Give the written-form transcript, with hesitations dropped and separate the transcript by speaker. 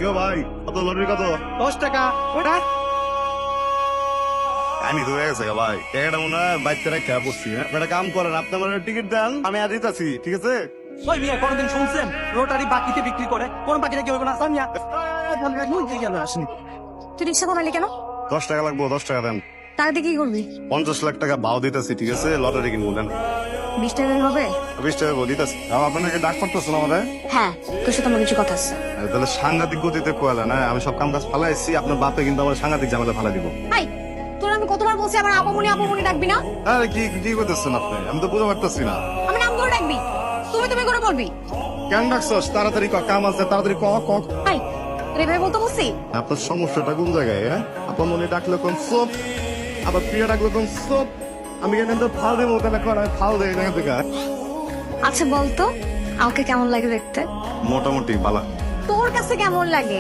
Speaker 1: কেউ ভাই কত লটারি কত?
Speaker 2: 10 টাকা ওটা
Speaker 1: আমি তো হয়ে গেছে ভাই, টাকাটা মনে হয় বাচ্চা রেখে বসছি। একটা কাম করেন, আপনি আমার টিকিট দেন, আমি আর দিতেছি, ঠিক আছে?
Speaker 2: ওই মিয়া কোনদিন শুনছেন রোটারি বাকিতে বিক্রি করে? কোন বাকিটা কি হইব না সামিয়া আসেনি।
Speaker 3: তুই রিক্সা কমালি কেন?
Speaker 1: 10 টাকা লাগবো, 10 টাকা দেন।
Speaker 3: টাকা দিয়ে কি করবি?
Speaker 1: 50 লাখ টাকা ভাও দিতেছি, ঠিক আছে? লটারি কিনবো দেন।
Speaker 3: 20 টাকা হবে?
Speaker 1: 20 টাকা দিতেছি। আপনাকে ডাক করতেছেন আমাদের?
Speaker 3: হ্যাঁ, তোর সাথে আমার কিছু কথা আছে।
Speaker 1: তাহলে সাংঘাতিক গতিতে কোয়ালা না, আমি সব কাম কাজ ফালাইছি, আপনার বাপে কিন্তু আমার সাংঘাতিক ঝামেলা ফালা দিব।
Speaker 3: হাই, তোর আমি কতবার বলছি আমার আপামনি আপামনি ডাকবি না?
Speaker 1: আরে কি কি করতেছেন আপনি? আমি তো বুঝতে পারতেছি না।
Speaker 3: আমি নাম করে ডাকবি, তুমি করে বলবি।
Speaker 1: কেন ডাকছস? তাড়াতাড়ি ক, কাম আছে, তাড়াতাড়ি ক ক।
Speaker 3: হাই, রে ভাই বলতে বলছি।
Speaker 1: আপনার সমস্যাটা কোন জায়গায়? হ্যাঁ, আপনার মনে ডাকলে কোন সোপ, আবার প্রিয়া ডাকলে কোন সোপ। আমি এখানে তো ফাল দেবো, ওখানে কর, আমি ফাল দেয় এখান থেকে।
Speaker 3: আচ্ছা বলতো আমাকে কেমন লাগে দেখতে?
Speaker 1: মোটামুটি বালা।
Speaker 3: তোর কাছে কেমন লাগে?